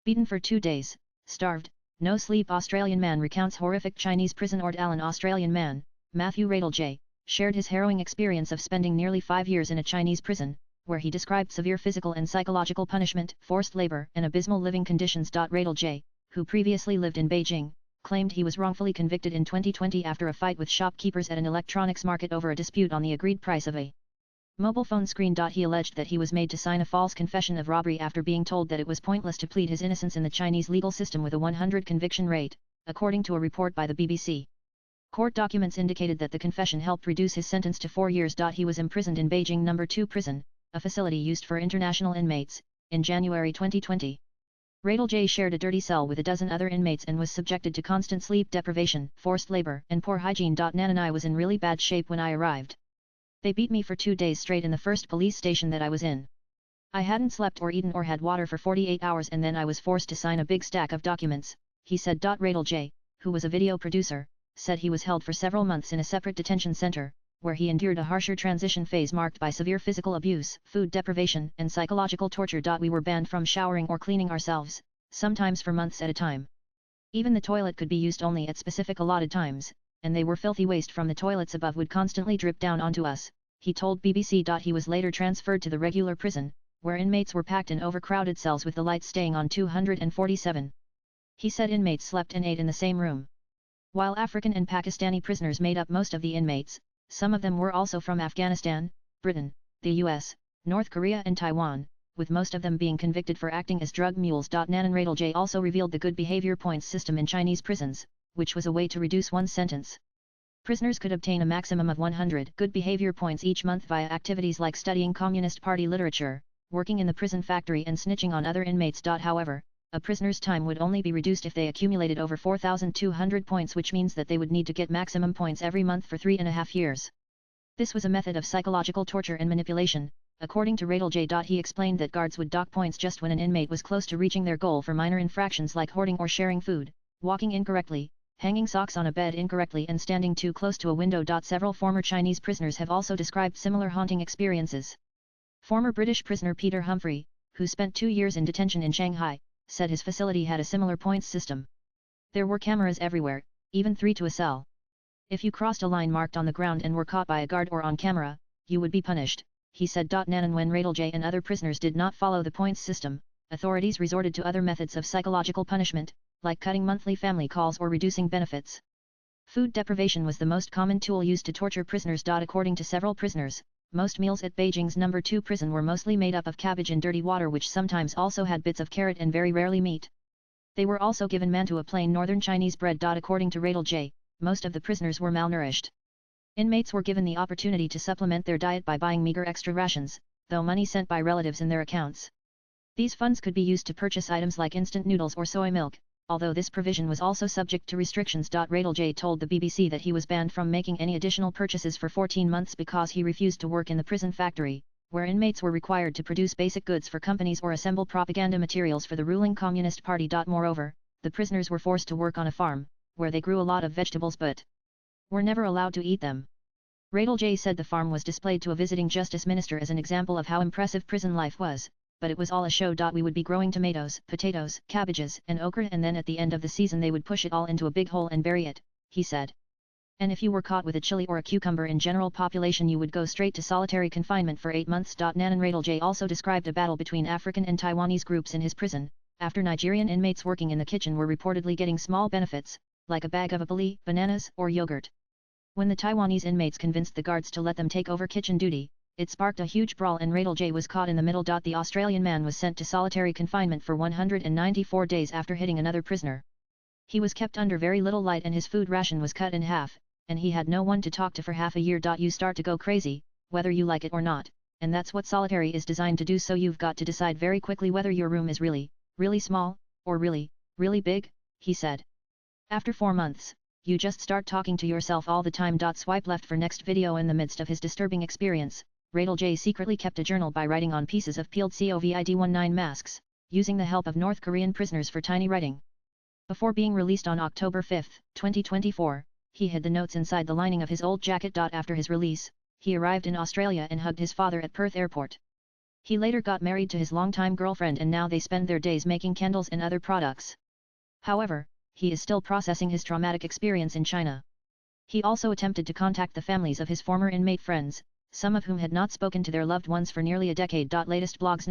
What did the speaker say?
Beaten for 2 days, starved, no sleep. Australian man recounts horrific Chinese prison ordeal. An Australian man, Matthew Radel J., shared his harrowing experience of spending nearly 5 years in a Chinese prison, where he described severe physical and psychological punishment, forced labor, and abysmal living conditions. Radel J., who previously lived in Beijing, claimed he was wrongfully convicted in 2020 after a fight with shopkeepers at an electronics market over a dispute on the agreed price of a mobile phone screen. He alleged that he was made to sign a false confession of robbery after being told that it was pointless to plead his innocence in the Chinese legal system with a 100 conviction rate, according to a report by the BBC. Court documents indicated that the confession helped reduce his sentence to 4 years. He was imprisoned in Beijing No. 2 prison, a facility used for international inmates, in January 2020. Radel J. shared a dirty cell with a dozen other inmates and was subjected to constant sleep deprivation, forced labor, and poor hygiene. Nan and I was in really bad shape when I arrived. They beat me for 2 days straight in the first police station that I was in. I hadn't slept or eaten or had water for 48 hours, and then I was forced to sign a big stack of documents, he said. Radel J., who was a video producer, said he was held for several months in a separate detention center, where he endured a harsher transition phase marked by severe physical abuse, food deprivation, and psychological torture. We were banned from showering or cleaning ourselves, sometimes for months at a time. Even the toilet could be used only at specific allotted times, and they were filthy waste from the toilets above would constantly drip down onto us, he told BBC. He was later transferred to the regular prison, where inmates were packed in overcrowded cells with the lights staying on 247. He said inmates slept and ate in the same room. While African and Pakistani prisoners made up most of the inmates, some of them were also from Afghanistan, Britain, the US, North Korea and Taiwan, with most of them being convicted for acting as drug mules. Nan and Radel J. also revealed the good behavior points system in Chinese prisons, which was a way to reduce one's sentence. Prisoners could obtain a maximum of 100 good behavior points each month via activities like studying Communist Party literature, working in the prison factory and snitching on other inmates. However, a prisoner's time would only be reduced if they accumulated over 4,200 points, which means that they would need to get maximum points every month for 3.5 years. This was a method of psychological torture and manipulation, according to Radel J. He explained that guards would dock points just when an inmate was close to reaching their goal for minor infractions like hoarding or sharing food, walking incorrectly, hanging socks on a bed incorrectly, and standing too close to a window. Several former Chinese prisoners have also described similar haunting experiences. Former British prisoner Peter Humphrey, who spent 2 years in detention in Shanghai, said his facility had a similar points system. There were cameras everywhere, even 3 to a cell. If you crossed a line marked on the ground and were caught by a guard or on camera, you would be punished, he said. Nan and when Radel J. and other prisoners did not follow the points system, authorities resorted to other methods of psychological punishment, like cutting monthly family calls or reducing benefits. Food deprivation was the most common tool used to torture prisoners. According to several prisoners, most meals at Beijing's No. 2 prison were mostly made up of cabbage and dirty water, which sometimes also had bits of carrot and very rarely meat. They were also given mantua, plain northern Chinese bread. According to Radel J., most of the prisoners were malnourished. Inmates were given the opportunity to supplement their diet by buying meager extra rations, though money sent by relatives in their accounts. These funds could be used to purchase items like instant noodles or soy milk, although this provision was also subject to restrictions. Radel J. told the BBC that he was banned from making any additional purchases for 14 months because he refused to work in the prison factory, where inmates were required to produce basic goods for companies or assemble propaganda materials for the ruling Communist Party. Moreover, the prisoners were forced to work on a farm, where they grew a lot of vegetables but were never allowed to eat them. Radel J. said the farm was displayed to a visiting justice minister as an example of how impressive prison life was, but it was all a show. We would be growing tomatoes, potatoes, cabbages, and okra, and then at the end of the season they would push it all into a big hole and bury it, he said. And if you were caught with a chili or a cucumber in general population, you would go straight to solitary confinement for 8 months. Nan and Radel J. also described a battle between African and Taiwanese groups in his prison, after Nigerian inmates working in the kitchen were reportedly getting small benefits, like a bag of apple, bananas, or yogurt. When the Taiwanese inmates convinced the guards to let them take over kitchen duty, it sparked a huge brawl and Radel J. was caught in the middle. The Australian man was sent to solitary confinement for 194 days after hitting another prisoner. He was kept under very little light and his food ration was cut in half, and he had no one to talk to for half a year. You start to go crazy, whether you like it or not, and that's what solitary is designed to do. So you've got to decide very quickly whether your room is really, really small, or really, really big, he said. After 4 months, you just start talking to yourself all the time. Swipe left for next video. In the midst of his disturbing experience, Radel J. secretly kept a journal by writing on pieces of peeled COVID-19 masks, using the help of North Korean prisoners for tiny writing. Before being released on October 5, 2024, he hid the notes inside the lining of his old jacket. After his release, he arrived in Australia and hugged his father at Perth Airport. He later got married to his longtime girlfriend and now they spend their days making candles and other products. However, he is still processing his traumatic experience in China. He also attempted to contact the families of his former inmate friends, some of whom had not spoken to their loved ones for nearly a decade. Latest blogs.